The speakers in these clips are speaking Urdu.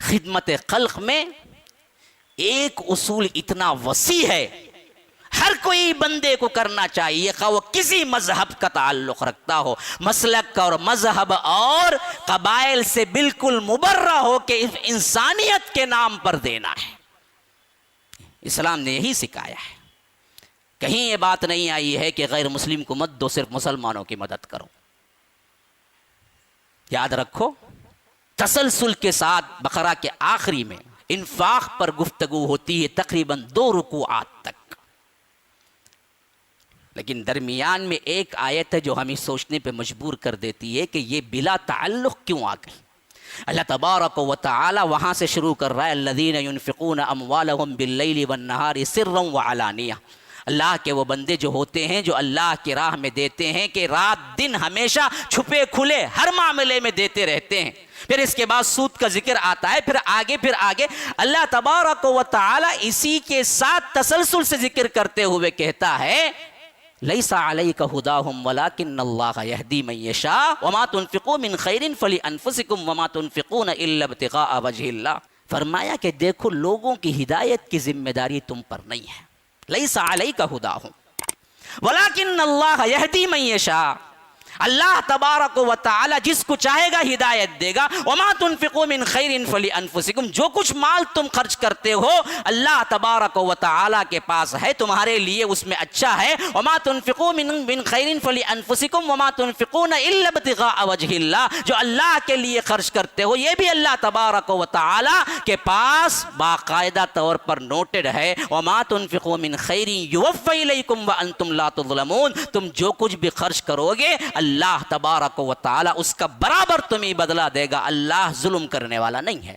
خدمت خلق میں ایک اصول اتنا وسیع ہے، ہر کوئی بندے کو کرنا چاہیے، خواہ وہ کسی مذہب کا تعلق رکھتا ہو، مسلک اور مذہب اور قبائل سے بالکل مبرہ ہو کہ انسانیت کے نام پر دینا ہے۔ اسلام نے یہی سکھایا ہے، کہیں یہ بات نہیں آئی ہے کہ غیر مسلم کو مت دو، صرف مسلمانوں کی مدد کرو۔ یاد رکھو، تسلسل کے ساتھ بقرہ کے آخری میں انفاق پر گفتگو ہوتی ہے تقریباً 2 رکوعات تک، لیکن درمیان میں ایک آیت ہے جو ہمیں سوچنے پہ مجبور کر دیتی ہے کہ یہ بلا تعلق کیوں آ گئی۔ اللہ تبارک و تعالی وہاں سے شروع کر رہا ہے، الذین ينفقون اموالهم باللیل والنہار سرا وعلانیہ۔ اللہ کے وہ بندے جو ہوتے ہیں جو اللہ کی راہ میں دیتے ہیں کہ رات دن ہمیشہ چھپے کھلے ہر معاملے میں دیتے رہتے ہیں۔ پھر اس کے بعد سود کا ذکر آتا ہے، پھر آگے اللہ تبارک و تعالی اسی کے ساتھ تسلسل سے ذکر کرتے ہوئے کہتا ہے، لیس علیک ھداھم ولکن اللہ یہدی من یشاء وما تنفقوا من خیر فلانفسکم وما تنفقون الا ابتغاء وجہ اللہ۔ فرمایا کہ دیکھو، لوگوں کی ہدایت کی ذمہ داری تم پر نہیں ہے، لیس علیک ھداھم ولکن اللہ یہدی من یشاء، اللہ تبارک و تعالی جس کو چاہے گا ہدایت دے گا۔ وما تنفقوا من خیر فلانفسکم، جو کچھ مال تم خرچ کرتے ہو اللہ تبارک و تعالی کے پاس ہے، تمہارے لیے اس میں اچھا ہے۔ وما تنفقوا من خیر فلانفسکم وما تنفقون الا ابتغاء وجہ اللہ، جو اللہ کے لیے خرچ کرتے ہو یہ بھی اللہ تبارک و تعالی کے پاس باقاعدہ طور پر نوٹڈ ہے۔ وما تنفقوا من خیر یوفی الیکم وانتم لا تظلمون، تم جو کچھ بھی خرچ کرو گے اللہ تبارک و تعالی اس کا برابر تمہیں بدلہ دے گا، اللہ ظلم کرنے والا نہیں ہے۔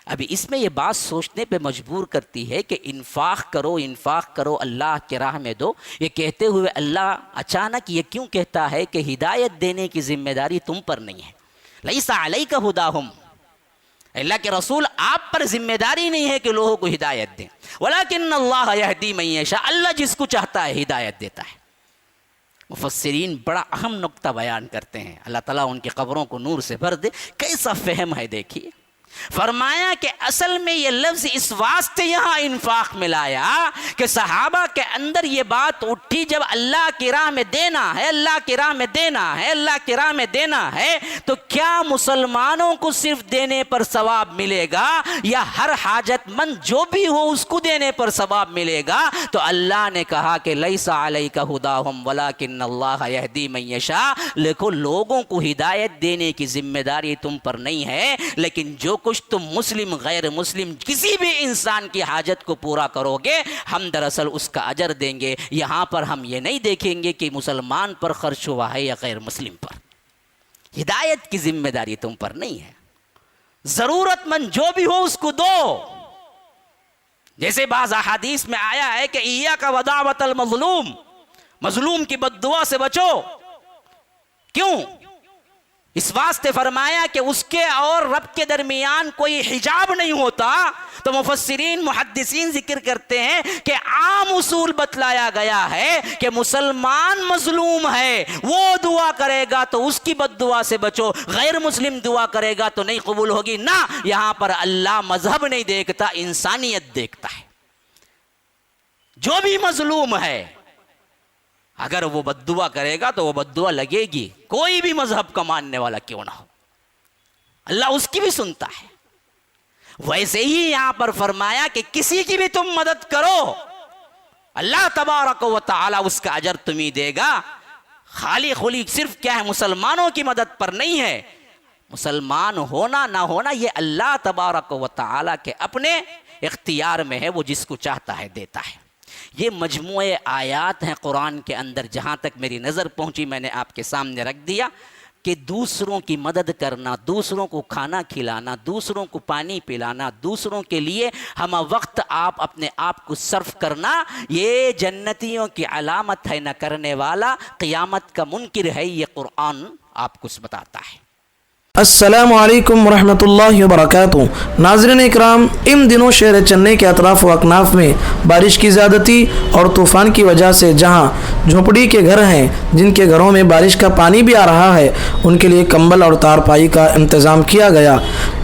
ابھی اس میں یہ بات سوچنے پہ مجبور کرتی ہے کہ انفاق کرو اللہ کی راہ میں دو، یہ کہتے ہوئے اللہ اچانک یہ کیوں کہتا ہے کہ ہدایت دینے کی ذمہ داری تم پر نہیں ہے؟ لیس علیک ھداھم، اللہ کے رسول آپ پر ذمہ داری نہیں ہے کہ لوگوں کو ہدایت دیں، ولکن اللہ یہدی من یشاء، اللہ جس کو چاہتا ہے ہدایت دیتا ہے۔ مفسرین بڑا اہم نقطہ بیان کرتے ہیں، اللہ تعالیٰ ان کی قبروں کو نور سے بھر دے، کیسا فہم ہے دیکھیے۔ فرمایا کہ اصل میں یہ لفظ اس واسطے یہاں انفاق میں لایا کہ صحابہ کے اندر یہ بات اٹھی، جب اللہ کی راہ میں دینا ہے، اللہ کی راہ میں دینا ہے، اللہ کی راہ میں دینا ہے، تو کیا مسلمانوں کو صرف دینے پر ثواب ملے گا یا ہر حاجت مند جو بھی ہو اس کو دینے پر ثواب ملے گا؟ تو اللہ نے کہا کہ لیس علیک ھداھم ولکن اللہ یہدی من یشاء، لیکن لوگوں کو ہدایت دینے کی ذمہ داری تم پر نہیں ہے، لیکن جو کچھ تم مسلم غیر مسلم کسی بھی انسان کی حاجت کو پورا کرو گے ہم دراصل اس کا اجر دیں گے۔ یہاں پر ہم یہ نہیں دیکھیں گے کہ مسلمان پر خرچ ہوا ہے یا غیر مسلم پر، ہدایت کی ذمہ داری تم پر نہیں ہے، ضرورت مند جو بھی ہو اس کو دو۔ جیسے بعض احادیث میں آیا ہے کہ ایاک ودعوۃ المظلوم، مظلوم کی بد دعا سے بچو۔ کیوں؟ اس واسطے فرمایا کہ اس کے اور رب کے درمیان کوئی حجاب نہیں ہوتا۔ تو مفسرین محدثین ذکر کرتے ہیں کہ عام اصول بتلایا گیا ہے کہ مسلمان مظلوم ہے، وہ دعا کرے گا تو اس کی بد دعا سے بچو، غیر مسلم دعا کرے گا تو نہیں قبول ہوگی۔ نہ، یہاں پر اللہ مذہب نہیں دیکھتا، انسانیت دیکھتا ہے۔ جو بھی مظلوم ہے اگر وہ بد دعا کرے گا تو وہ بد دعا لگے گی، کوئی بھی مذہب کا ماننے والا کیوں نہ ہو، اللہ اس کی بھی سنتا ہے۔ ویسے ہی یہاں پر فرمایا کہ کسی کی بھی تم مدد کرو اللہ تبارک و تعالی اس کا اجر تمہیں دے گا۔ خالی خلی صرف کیا ہے، مسلمانوں کی مدد پر نہیں ہے، مسلمان ہونا نہ ہونا یہ اللہ تبارک و تعالی کے اپنے اختیار میں ہے، وہ جس کو چاہتا ہے دیتا ہے۔ یہ مجموعے آیات ہیں قرآن کے اندر، جہاں تک میری نظر پہنچی میں نے آپ کے سامنے رکھ دیا کہ دوسروں کی مدد کرنا، دوسروں کو کھانا کھلانا، دوسروں کو پانی پلانا، دوسروں کے لیے ہم وقت آپ اپنے آپ کو صرف کرنا، یہ جنتیوں کی علامت ہے، نہ کرنے والا قیامت کا منکر ہے، یہ قرآن آپ کو بتاتا ہے۔ السلام علیکم ورحمۃ اللہ وبرکاتہ۔ ناظرین اکرام، ان دنوں شہر چنئی کے اطراف و اکناف میں بارش کی زیادتی اور طوفان کی وجہ سے جہاں جھونپڑی کے گھر ہیں، جن کے گھروں میں بارش کا پانی بھی آ رہا ہے، ان کے لیے کمبل اور تارپائی کا انتظام کیا گیا۔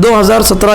2017